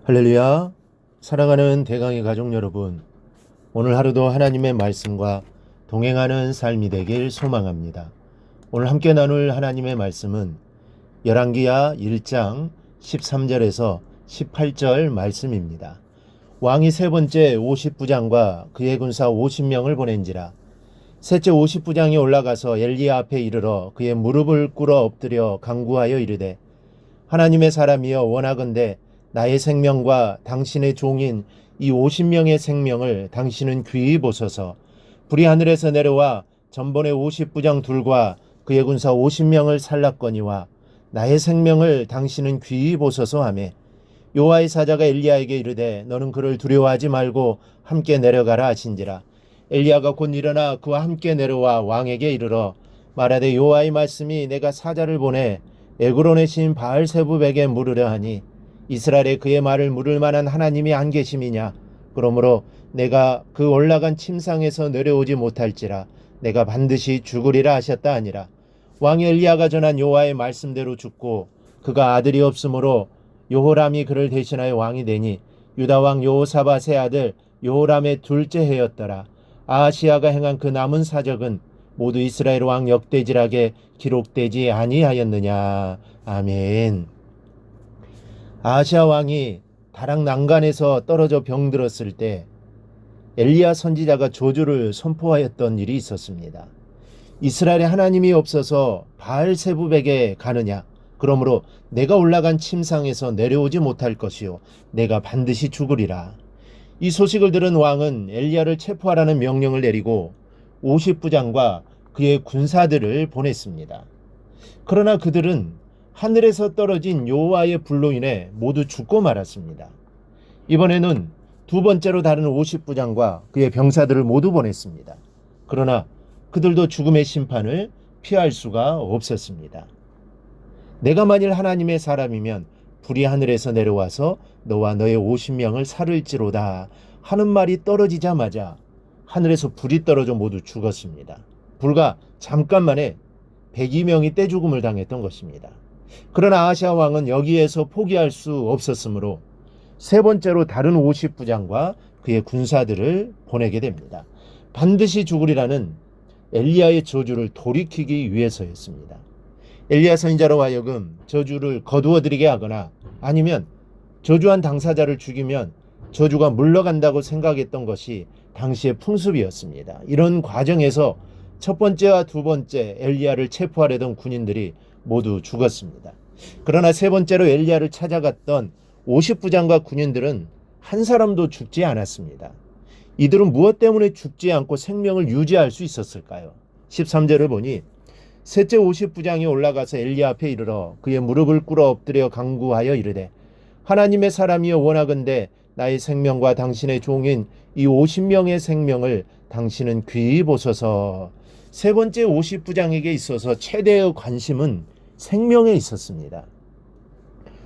할렐루야. 사랑하는 대강의 가족 여러분, 오늘 하루도 하나님의 말씀과 동행하는 삶이 되길 소망합니다. 오늘 함께 나눌 하나님의 말씀은 열왕기야 1장 13절에서 18절 말씀입니다. 왕이 세 번째 50부장과 그의 군사 50명을 보낸지라. 셋째 50부장이 올라가서 엘리야 앞에 이르러 그의 무릎을 꿇어 엎드려 간구하여 이르되, 하나님의 사람이여, 원하건대 나의 생명과 당신의 종인 이 50명의 생명을 당신은 귀히 보소서. 불이 하늘에서 내려와 전번의 50부장 둘과 그의 군사 50명을 살랐거니와 나의 생명을 당신은 귀히 보소서 하매, 여호와의 사자가 엘리야에게 이르되, 너는 그를 두려워하지 말고 함께 내려가라 하신지라. 엘리야가 곧 일어나 그와 함께 내려와 왕에게 이르러 말하되, 여호와의 말씀이 내가 사자를 보내 에그론의 신 바알세붑에게 물으려 하니 이스라엘에 그의 말을 물을 만한 하나님이 안 계심이냐? 그러므로 내가 그 올라간 침상에서 내려오지 못할지라 내가 반드시 죽으리라 하셨다 하니라. 왕이 엘리야가 전한 여호와의 말씀대로 죽고 그가 아들이 없으므로 여호람이 그를 대신하여 왕이 되니 유다 왕 여호사밧의 아들 여호람의 둘째 해였더라. 아하시야가 행한 그 남은 사적은 모두 이스라엘 왕 역대지락에 기록되지 아니하였느냐. 아멘. 아하시야 왕이 다락 난간에서 떨어져 병들었을 때 엘리야 선지자가 저주를 선포하였던 일이 있었습니다. 이스라엘에 하나님이 없어서 바알세붑에게 가느냐? 그러므로 내가 올라간 침상에서 내려오지 못할 것이요 내가 반드시 죽으리라. 이 소식을 들은 왕은 엘리야를 체포하라는 명령을 내리고 50부장과 그의 군사들을 보냈습니다. 그러나 그들은 하늘에서 떨어진 여호와의 불로 인해 모두 죽고 말았습니다. 이번에는 두 번째로 다른 50부장과 그의 병사들을 모두 보냈습니다. 그러나 그들도 죽음의 심판을 피할 수가 없었습니다. 내가 만일 하나님의 사람이면 불이 하늘에서 내려와서 너와 너의 50명을 살을지로다 하는 말이 떨어지자마자 하늘에서 불이 떨어져 모두 죽었습니다. 불과 잠깐 만에 102명이 떼죽음을 당했던 것입니다. 그러나 아하시야 왕은 여기에서 포기할 수 없었으므로 세 번째로 다른 50부장과 그의 군사들을 보내게 됩니다. 반드시 죽으리라는 엘리야의 저주를 돌이키기 위해서였습니다. 엘리야 선지자로 하여금 저주를 거두어들이게 하거나 아니면 저주한 당사자를 죽이면 저주가 물러간다고 생각했던 것이 당시의 풍습이었습니다. 이런 과정에서 첫 번째와 두 번째 엘리야를 체포하려던 군인들이 모두 죽었습니다. 그러나 세 번째로 엘리야를 찾아갔던 50부장과 군인들은 한 사람도 죽지 않았습니다. 이들은 무엇 때문에 죽지 않고 생명을 유지할 수 있었을까요? 13절을 보니 셋째 50부장이 올라가서 엘리야 앞에 이르러 그의 무릎을 꿇어 엎드려 간구하여 이르되, 하나님의 사람이여, 원하건대 나의 생명과 당신의 종인 이 50명의 생명을 당신은 귀히 보소서. 세 번째 50부장에게 있어서 최대의 관심은 생명에 있었습니다.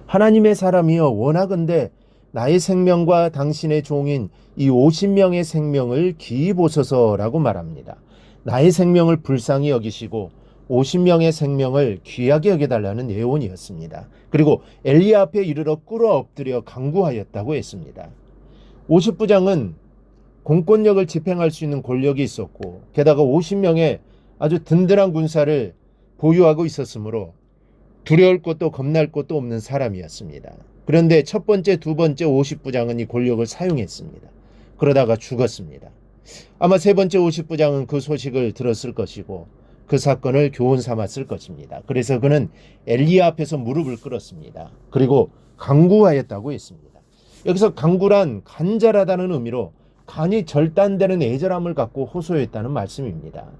하나님의 사람이여, 원하건대 나의 생명과 당신의 종인 이 50명의 생명을 귀히 보소서라고 말합니다. 나의 생명을 불쌍히 여기시고 50명의 생명을 귀하게 여겨달라는 예언이었습니다. 그리고 엘리야 앞에 이르러 꿇어 엎드려 간구하였다고 했습니다. 50부장은 공권력을 집행할 수 있는 권력이 있었고 게다가 50명의 아주 든든한 군사를 보유하고 있었으므로 두려울 것도 겁날 것도 없는 사람이었습니다. 그런데 첫 번째, 두 번째 50부장은 이 권력을 사용했습니다. 그러다가 죽었습니다. 아마 세 번째 50부장은 그 소식을 들었을 것이고 그 사건을 교훈 삼았을 것입니다. 그래서 그는 엘리야 앞에서 무릎을 꿇었습니다. 그리고 간구하였다고 했습니다. 여기서 간구란 간절하다는 의미로 간이 절단되는 애절함을 갖고 호소했다는 말씀입니다.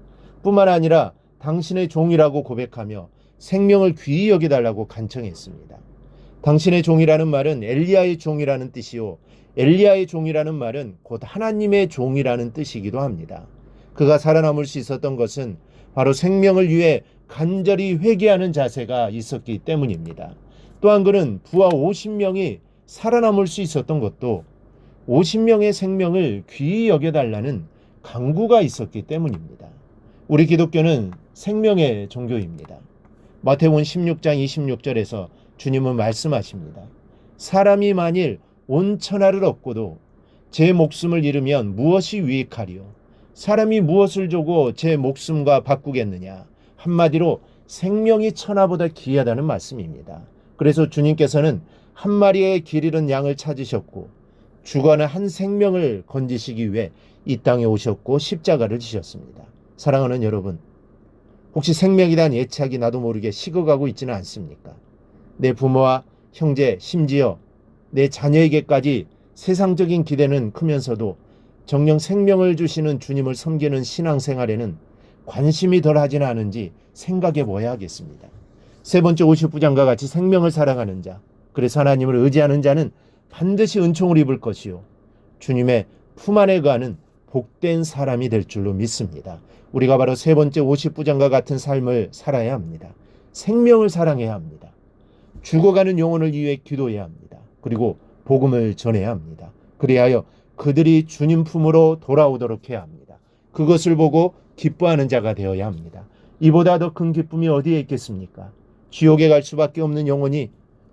뿐만 아니라 당신의 종이라고 고백하며 생명을 귀히 여기달라고 간청했습니다. 당신의 종이라는 말은 엘리야의 종이라는 뜻이요, 엘리야의 종이라는 말은 곧 하나님의 종이라는 뜻이기도 합니다. 그가 살아남을 수 있었던 것은 바로 생명을 위해 간절히 회개하는 자세가 있었기 때문입니다. 또한 그는 부하 50명이 살아남을 수 있었던 것도 50명의 생명을 귀히 여겨달라는 간구가 있었기 때문입니다. 우리 기독교는 생명의 종교입니다. 마태복음 16장 26절에서 주님은 말씀하십니다. 사람이 만일 온 천하를 얻고도 제 목숨을 잃으면 무엇이 유익하리요? 사람이 무엇을 주고 제 목숨과 바꾸겠느냐? 한마디로 생명이 천하보다 귀하다는 말씀입니다. 그래서 주님께서는 한 마리의 길 잃은 양을 찾으셨고 죽어가는 한 생명을 건지시기 위해 이 땅에 오셨고 십자가를 지셨습니다. 사랑하는 여러분, 혹시 생명에 대한 애착이 나도 모르게 식어가고 있지는 않습니까? 내 부모와 형제, 심지어 내 자녀에게까지 세상적인 기대는 크면서도 정녕 생명을 주시는 주님을 섬기는 신앙생활에는 관심이 덜하지는 않은지 생각해 봐야겠습니다. 세 번째 50부장과 같이 생명을 사랑하는 자, 그래서 하나님을 의지하는 자는 반드시 은총을 입을 것이요 주님의 품 안에 거하는 복된 사람이 될 줄로 믿습니다. 우리가 바로 세 번째 50부장과 같은 삶을 살아야 합니다. 생명을 사랑해야 합니다. 죽어가는 영혼을 위해 기도해야 합니다. 그리고 복음을 전해야 합니다. 그리하여 그들이 주님 품으로 돌아오도록 해야 합니다. 그것을 보고 기뻐하는 자가 되어야 합니다. 이보다 더 큰 기쁨이 어디에 있겠습니까? 지옥에 갈 수밖에 없는 영혼이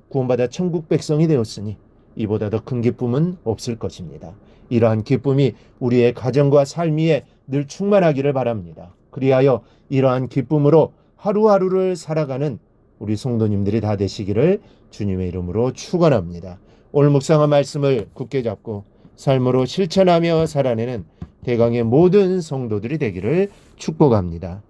구원받아 천국 백성이 되었으니 이보다 더 큰 기쁨은 없을 것입니다. 이러한 기쁨이 우리의 가정과 삶 위에 늘 충만하기를 바랍니다. 그리하여 이러한 기쁨으로 하루하루를 살아가는 우리 성도님들이 다 되시기를 주님의 이름으로 축원합니다. 오늘 묵상한 말씀을 굳게 잡고 삶으로 실천하며 살아내는 대강의 모든 성도들이 되기를 축복합니다.